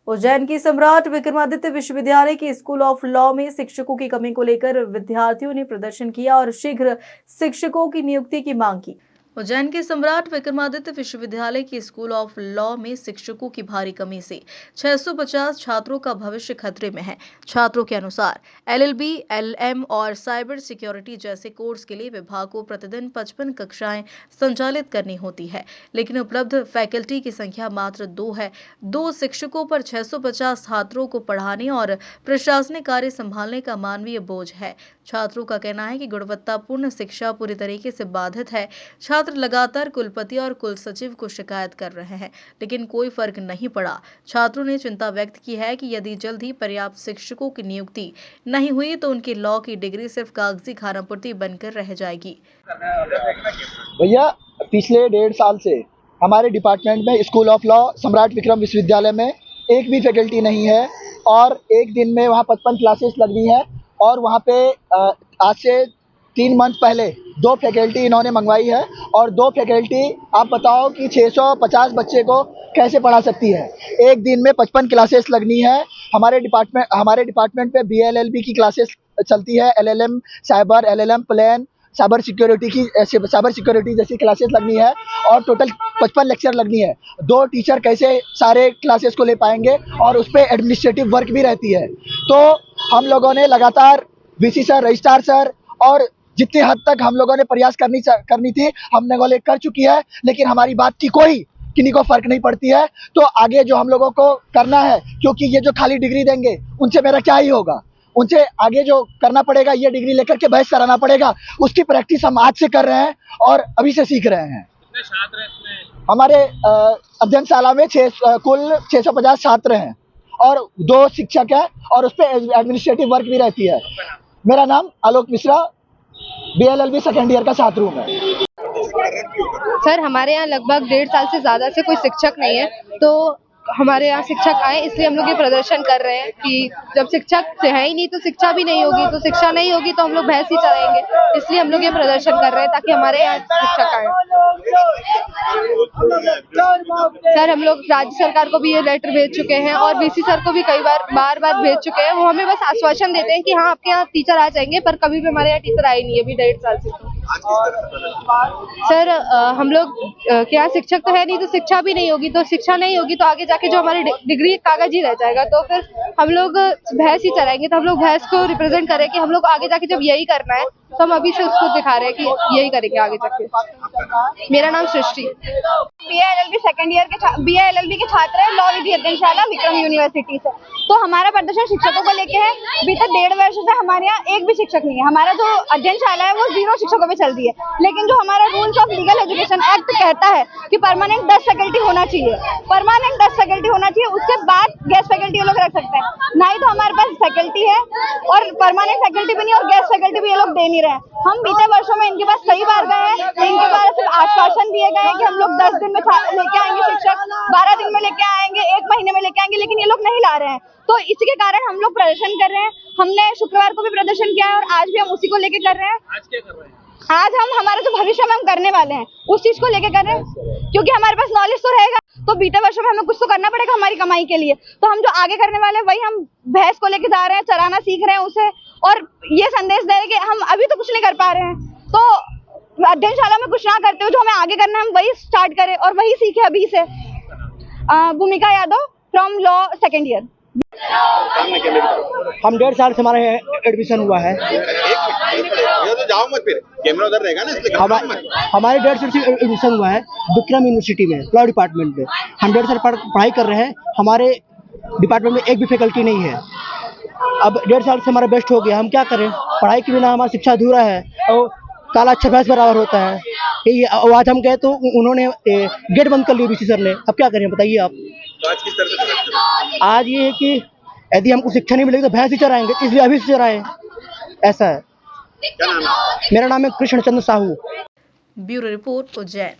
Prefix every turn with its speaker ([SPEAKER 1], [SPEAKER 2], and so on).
[SPEAKER 1] उज्जैन की सम्राट विक्रमादित्य विश्वविद्यालय के स्कूल ऑफ लॉ में शिक्षकों की कमी को लेकर विद्यार्थियों ने प्रदर्शन किया और शीघ्र शिक्षकों की नियुक्ति की मांग की। उज्जैन के सम्राट विक्रमादित्य विश्वविद्यालय के स्कूल ऑफ लॉ में शिक्षकों की भारी कमी से 650 छात्रों का भविष्य खतरे में है। छात्रों के अनुसार एलएलबी, एलएम और साइबर सिक्योरिटी जैसे कोर्स के लिए विभाग को प्रतिदिन 55 कक्षाएं संचालित करनी होती है, लेकिन उपलब्ध फैकल्टी की संख्या मात्र 2 है। 2 शिक्षकों पर 650 छात्रों को पढ़ाने और प्रशासनिक कार्य संभालने का मानवीय बोझ है। छात्रों का कहना है कि गुणवत्तापूर्ण शिक्षा पूरी तरीके से बाधित है। छात्र लगातार कुलपति और कुल सचिव को शिकायत कर रहे हैं, लेकिन कोई फर्क नहीं पड़ा। छात्रों ने चिंता व्यक्त की है कि यदि जल्द ही पर्याप्त शिक्षकों की नियुक्ति नहीं हुई तो उनकी लॉ की डिग्री सिर्फ कागजी खानापुर्ती बनकर रह जाएगी।
[SPEAKER 2] भैया, पिछले 1.5 साल से हमारे डिपार्टमेंट में स्कूल ऑफ लॉ सम्राट विक्रम विश्वविद्यालय में एक भी फैकल्टी नहीं है और एक दिन में वहाँ 55 क्लासेस लगनी है और वहाँ पे आज से 3 मंथ पहले 2 फैकल्टी इन्होंने मंगवाई है और 2 फैकल्टी आप बताओ कि 650 बच्चे को कैसे पढ़ा सकती है। एक दिन में 55 क्लासेस लगनी है। हमारे डिपार्टमेंट पे बीएलएलबी की क्लासेस चलती है, LLM cyber, LLM plan, cyber security जैसी क्लासेस लगनी है और टोटल 55 लेक्चर लगनी है। 2 टीचर कैसे सारे क्लासेस को ले पाएंगे और उस पर एडमिनिस्ट्रेटिव वर्क भी रहती है। तो हम लोगों ने लगातार वीसी सर, रजिस्ट्रार सर और जितनी हद तक हम लोगों ने प्रयास करनी थी हमने वो कर चुकी है, लेकिन हमारी बात की किन्हीं को फर्क नहीं पड़ती है। तो आगे जो हम लोगों को करना है, क्योंकि ये जो खाली डिग्री देंगे उनसे मेरा क्या ही होगा, उनसे आगे जो करना पड़ेगा ये डिग्री लेकर के बहस कराना पड़ेगा। उसकी प्रैक्टिस हम आज से कर रहे हैं और अभी से सीख रहे हैं। हमारे अध्ययनशाला में कुल 650 छात्र हैं और 2 शिक्षक हैं और उस पर एडमिनिस्ट्रेटिव वर्क भी रहती है। मेरा नाम आलोक मिश्रा, बीएलएलबी सेकेंड ईयर का छात्र हूँ मैं।
[SPEAKER 3] सर, हमारे यहाँ लगभग 1.5 साल से ज़्यादा से कोई शिक्षक नहीं है, तो हमारे यहाँ शिक्षक आए इसलिए हम लोग ये प्रदर्शन कर रहे हैं कि जब शिक्षक है ही नहीं तो शिक्षा भी नहीं होगी, तो शिक्षा नहीं होगी तो हम लोग बहस ही चलाएंगे। इसलिए हम लोग ये प्रदर्शन कर रहे हैं ताकि हमारे यहाँ शिक्षक आए। सर, हम लोग राज्य सरकार को भी ये लेटर भेज चुके हैं और वीसी सर को भी कई बार भेज चुके हैं। वो हमें बस आश्वासन देते हैं कि हाँ आपके यहाँ टीचर आ जाएंगे, पर कभी भी हमारे यहाँ टीचर आए नहीं है अभी 1.5 साल से। सर, हम लोग क्या शिक्षक तो है नहीं तो शिक्षा भी नहीं होगी, तो शिक्षा नहीं होगी तो आगे जाके जो हमारी डिग्री कागज ही रह जाएगा। तो फिर हम लोग बहस ही चलाएंगे। तो हम लोग बहस को रिप्रेजेंट करें कि हम लोग आगे जाके जब यही करना है तो हम अभी से उसको दिखा रहे हैं कि यही करेंगे आगे जाके। मेरा नाम सृष्टि।
[SPEAKER 4] बीएलएलबी सेकंड ईयर के बीएलएलबी के छात्र है, लॉ विधि अध्ययनशाला विक्रम यूनिवर्सिटी से। तो हमारा प्रदर्शन शिक्षकों को लेके है। अभी तक 1.5 वर्ष से हमारे यहाँ एक भी शिक्षक नहीं है। हमारा जो अध्ययनशाला है वो 0 शिक्षकों पे चलती है, लेकिन जो हमारा rules of legal education act कहता है कि परमानेंट 10 फैकल्टी होना चाहिए, परमानेंट 10 फैकल्टी होना चाहिए, उसके बाद गेस्ट फैकल्टी ये लोग रख सकते हैं। ना ही तो हमारे पास फैकल्टी है और परमानेंट फैकल्टी भी नहीं और गेस्ट फैकल्टी भी ये लोग दे नहीं रहे हैं। हम बीते वर्षों में इनके पास कई बार गए हैं, इनके द्वारा सिर्फ आश्वासन दिए गए हैं कि हम लोग 10 दिन में लेके आएंगे शिक्षक, 12 दिन में लेके आएंगे, 1 महीने में लेके आएंगे, लेकिन ये लोग नहीं ला रहे हैं। तो इसी के कारण हम लोग प्रदर्शन कर रहे हैं। हमने शुक्रवार को भी प्रदर्शन किया है और आज भी हम उसी को लेके कर रहे हैं।
[SPEAKER 5] आज क्या कर रहे हैं?
[SPEAKER 4] आज हम हमारा जो भविष्य में हम करने वाले हैं उस चीज को लेके कर रहे हैं, क्योंकि हमारे पास नॉलेज तो रहेगा। तो बीते वर्षों में हमें कुछ तो करना पड़ेगा हमारी कमाई के लिए। तो हम जो आगे करने वाले हैं वही हम भैंस को लेके जा रहे हैं, चराना सीख रहे हैं उसे, और ये संदेश दे रहे हैं कि हम अभी तो कुछ नहीं कर पा रहे हैं, तो अध्ययनशाला में कुछ ना करते हुए जो हमें आगे करना है हम वही स्टार्ट करें और वही सीखे अभी से। भूमिका Yadav from law second year.
[SPEAKER 2] हम 1.5 साल से हमारा एडमिशन हुआ है।
[SPEAKER 5] तो जाओ मत, फिर कैमरा उधर रहेगा ना, इसलिए
[SPEAKER 2] हमारे 1.5 साल से एडमिशन हुआ है विक्रम यूनिवर्सिटी में, लॉ डिपार्टमेंट में। हम 1.5 साल पढ़ाई कर रहे हैं। हमारे डिपार्टमेंट में एक भी फैकल्टी नहीं है। अब 1.5 साल से हमारा बेस्ट हो गया, हम क्या करें? पढ़ाई के बिना हमारा शिक्षा अधूरा है और काला अच्छा भैंस बराबर होता है। आज हम गए तो उन्होंने गेट बंद कर लिया बीसी सर ने। अब क्या करें बताइए आप?
[SPEAKER 5] तो आज किस तरह से?
[SPEAKER 2] आज ये है कि यदि हमको शिक्षा नहीं मिलेगी तो भैंस ही चराएंगे, इसलिए अभी से चराएं। ऐसा है।
[SPEAKER 5] क्या नाम है?
[SPEAKER 2] मेरा नाम है कृष्णचंद्र साहू।
[SPEAKER 1] Bureau report, Ujjain.